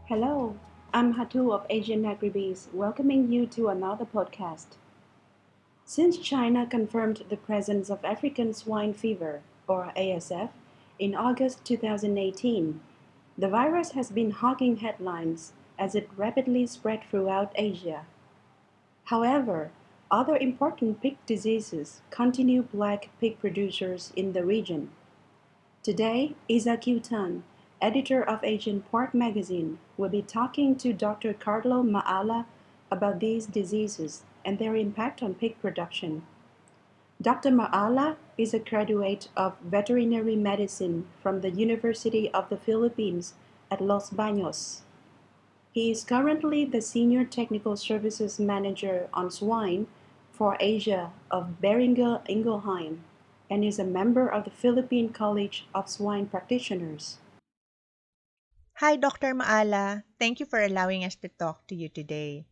Hello, I'm Hatu of Asian Agribees, welcoming you to another podcast. Since China confirmed the presence of African swine fever, or ASF, in August 2018, the virus has been hogging headlines as it rapidly spread throughout Asia. However, other important pig diseases continue plague pig producers in the region. Today, Isa Tan, editor of Asian Pork Magazine, will be talking to Dr. Carlo Maala about these diseases and their impact on pig production. Dr. Maala is a graduate of veterinary medicine from the University of the Philippines at Los Baños. He is currently the Senior Technical Services Manager on Swine for Asia of Boehringer Ingelheim and is a member of the Philippine College of Swine Practitioners. Hi, Dr. Maala. Thank you for allowing us to talk to you today.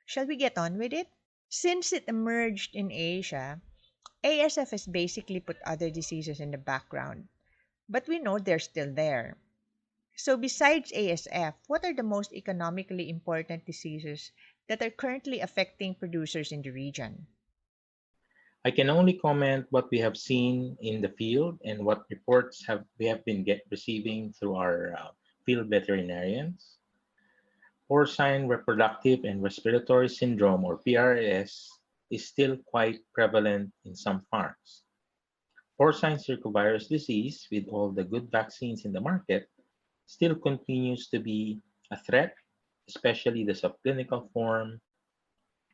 Shall we get on with it? Since it emerged in Asia, ASF has basically put other diseases in the background, but we know they're still there. So, besides ASF, what are the most economically important diseases that are currently affecting producers in the region? I can only comment what we have seen in the field and what reports we have been receiving through our field veterinarians. Porcine reproductive and respiratory syndrome, or PRRS, is still quite prevalent in some farms. Porcine circovirus disease, with all the good vaccines in the market, still continues to be a threat, especially the subclinical form.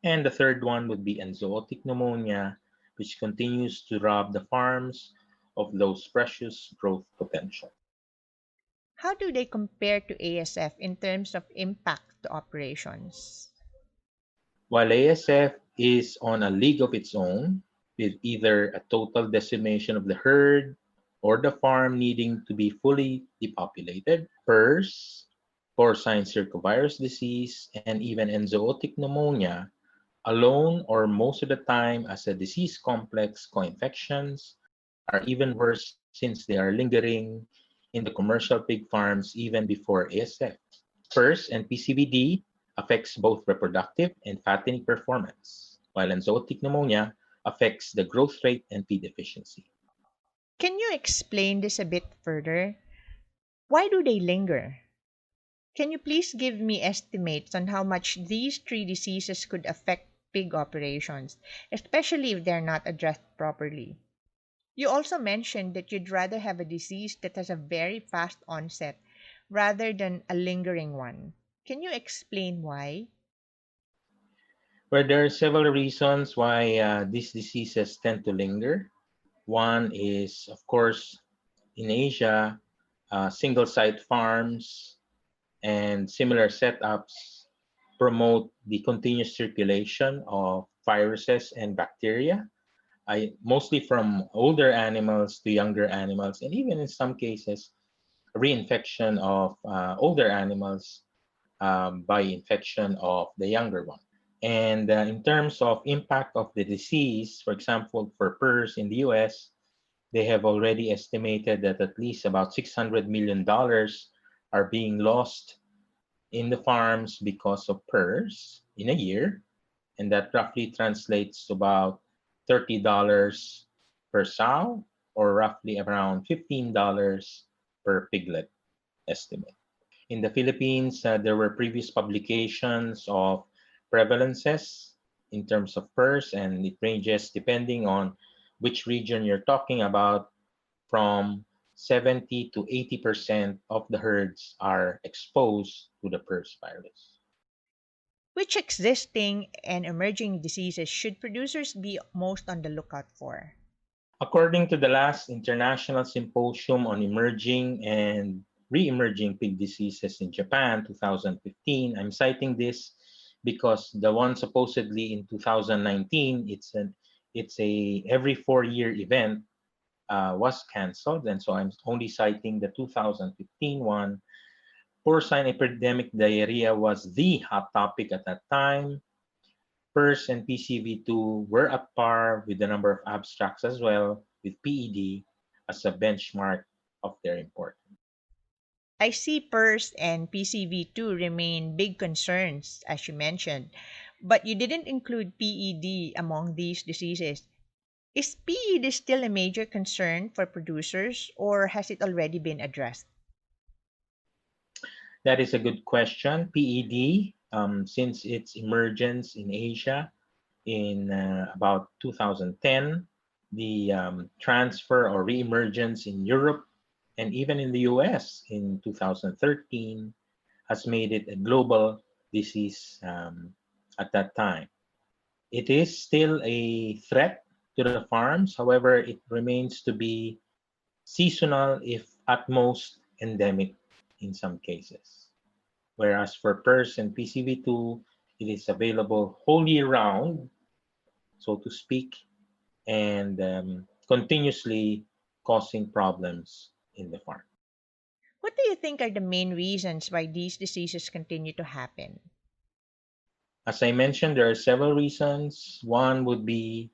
And the third one would be enzootic pneumonia, which continues to rob the farms of those precious growth potential. How do they compare to ASF in terms of impact to operations? While ASF is on a league of its own, with either a total decimation of the herd or the farm needing to be fully depopulated, PRRS, porcine circovirus disease, and even enzootic pneumonia alone or most of the time as a disease complex co-infections are even worse since they are lingering in the commercial pig farms even before ASF. First, and PCVD affects both reproductive and fattening performance, while enzootic pneumonia affects the growth rate and feed efficiency. Can you explain this a bit further? Why do they linger? Can you please give me estimates on how much these three diseases could affect pig operations, especially if they're not addressed properly? You also mentioned that you'd rather have a disease that has a very fast onset rather than a lingering one. Can you explain why? Where there are several reasons why these diseases tend to linger. One is, of course, in Asia, single site farms and similar setups promote the continuous circulation of viruses and bacteria, mostly from older animals to younger animals, and even in some cases, reinfection of older animals by infection of the younger one. And in terms of impact of the disease, for example, for PRRS in the US, they have already estimated that at least about $600 million are being lost in the farms because of PRRS in a year, and that roughly translates to about $30 per sow, or roughly around $15 per piglet estimate. In the Philippines, there were previous publications of prevalences in terms of PRRS, and it ranges depending on which region you're talking about, from 70 to 80% of the herds are exposed to the PRRS virus. Which existing and emerging diseases should producers be most on the lookout for? According to the last International Symposium on Emerging and Re-emerging Pig Diseases in Japan, 2015, I'm citing this because the one supposedly in 2019, it's a every 4-year event, was canceled, and so I'm only citing the 2015 one. Porcine epidemic diarrhea was the hot topic at that time. PRRS and PCV2 were at par with the number of abstracts as well, with PED as a benchmark of their importance. I see PRRS and PCV2 remain big concerns, as you mentioned, but you didn't include PED among these diseases. Is PED still a major concern for producers, or has it already been addressed? That is a good question. PED, since its emergence in Asia in about 2010, the transfer or reemergence in Europe and even in the US in 2013 has made it a global disease at that time. It is still a threat to the farms. However, it remains to be seasonal, if at most endemic in some cases. Whereas for PRRS and PCV2, it is available whole year round, so to speak, and continuously causing problems in the farm. What do you think are the main reasons why these diseases continue to happen? As I mentioned, there are several reasons. One would be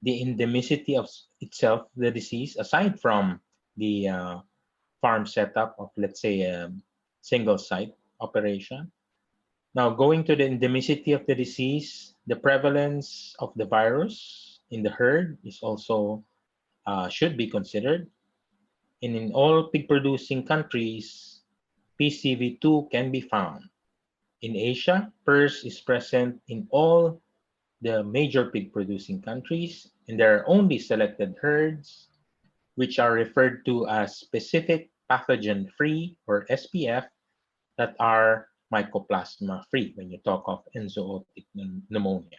the endemicity of itself, the disease, aside from the farm setup of, let's say, a single site operation. Now, going to the endemicity of the disease, the prevalence of the virus in the herd is also should be considered. And in all pig-producing countries, PCV2 can be found. In Asia, PRRS is present in all the major pig-producing countries, and there are only selected herds which are referred to as specific pathogen-free or SPF that are mycoplasma-free when you talk of enzootic pneumonia.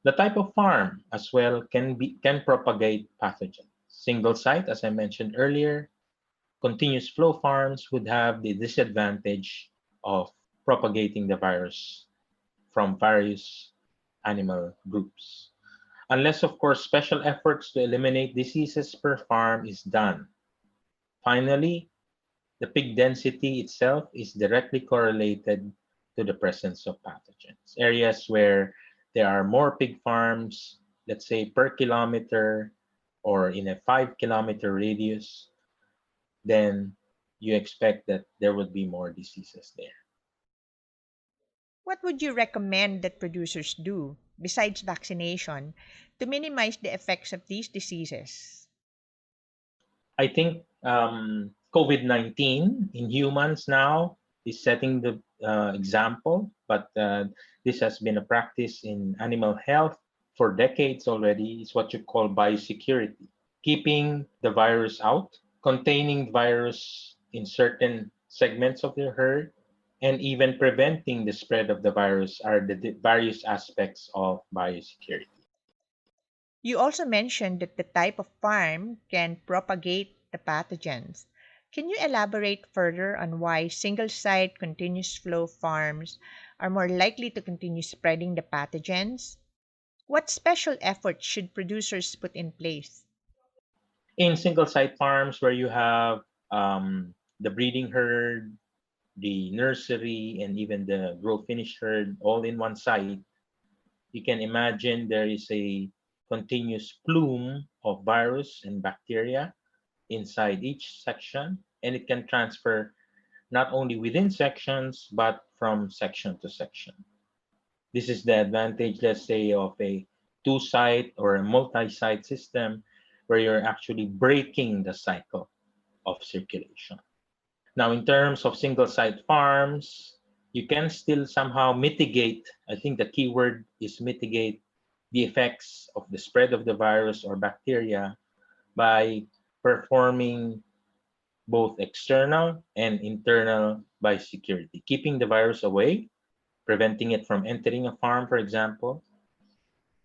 The type of farm as well can propagate pathogens. Single site, as I mentioned earlier, continuous flow farms would have the disadvantage of propagating the virus from various animal groups. Unless, of course, special efforts to eliminate diseases per farm is done. Finally, the pig density itself is directly correlated to the presence of pathogens. Areas where there are more pig farms, let's say per kilometer or in a 5 kilometer radius, then you expect that there would be more diseases there. What would you recommend that producers do, besides vaccination, to minimize the effects of these diseases? I think COVID-19 in humans now is setting the example, but this has been a practice in animal health for decades already. It's what you call biosecurity, keeping the virus out, containing virus in certain segments of the herd, and even preventing the spread of the virus are the various aspects of biosecurity. You also mentioned that the type of farm can propagate the pathogens. Can you elaborate further on why single site continuous flow farms are more likely to continue spreading the pathogens? What special efforts should producers put in place? In single site farms where you have the breeding herd, the nursery, and even the grow finish herd all in one site, you can imagine there is a continuous plume of virus and bacteria inside each section, and it can transfer not only within sections but from section to section. This is the advantage, let's say, of a two site or a multi site system where you're actually breaking the cycle of circulation. Now, in terms of single site farms, you can still somehow mitigate. I think the key word is mitigate the effects of the spread of the virus or bacteria by performing both external and internal biosecurity, keeping the virus away, preventing it from entering a farm, for example,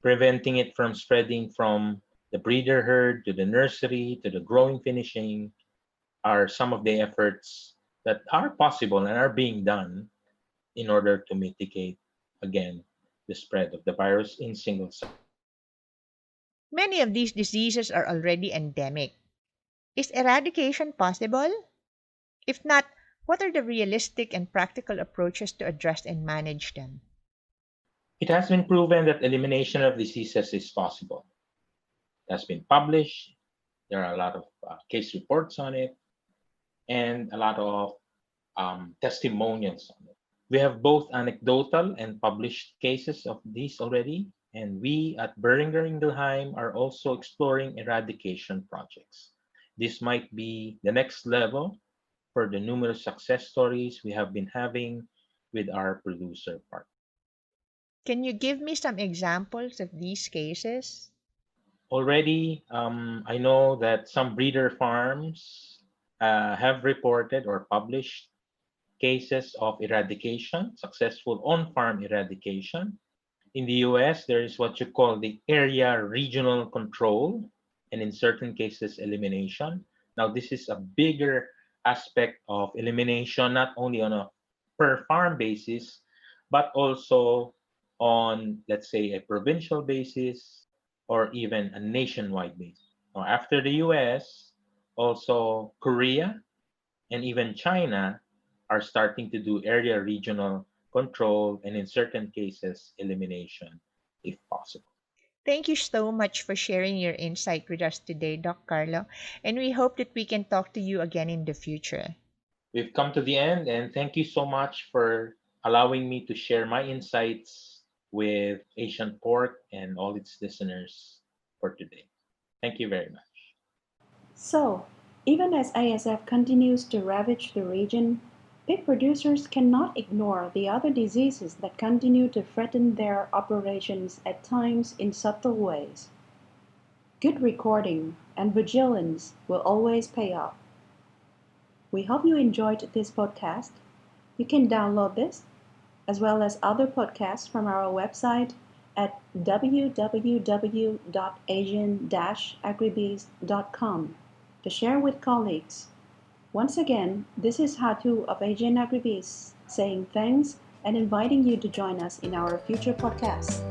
preventing it from spreading from the breeder herd to the nursery to the growing finishing, are some of the efforts that are possible and are being done in order to mitigate, again, the spread of the virus in single cell. Many of these diseases are already endemic. Is eradication possible? If not, what are the realistic and practical approaches to address and manage them? It has been proven that elimination of diseases is possible. It has been published. There are a lot of case reports on it and a lot of testimonials on it. We have both anecdotal and published cases of these already, and we at Boehringer Ingelheim are also exploring eradication projects. This might be the next level for the numerous success stories we have been having with our producer partner. Can you give me some examples of these cases? Already, I know that some breeder farms have reported or published cases of eradication, successful on farm eradication. In the US, there is what you call the area regional control, and in certain cases, elimination. Now, this is a bigger aspect of elimination, not only on a per farm basis, but also on, let's say, a provincial basis or even a nationwide basis. Now, after the US, also Korea and even China are starting to do area regional control and in certain cases elimination if possible. Thank you so much for sharing your insight with us today, Doc Carlo, and we hope that we can talk to you again in the future. We've come to the end, and thank you so much for allowing me to share my insights with Asian Pork and all its listeners for today. Thank you very much. So, even as ASF continues to ravage the region, pig producers cannot ignore the other diseases that continue to threaten their operations at times in subtle ways. Good recording and vigilance will always pay off. We hope you enjoyed this podcast. You can download this as well as other podcasts from our website at www.asian-agribees.com to share with colleagues. Once again, this is Hatu of Asian Agribees saying thanks and inviting you to join us in our future podcasts.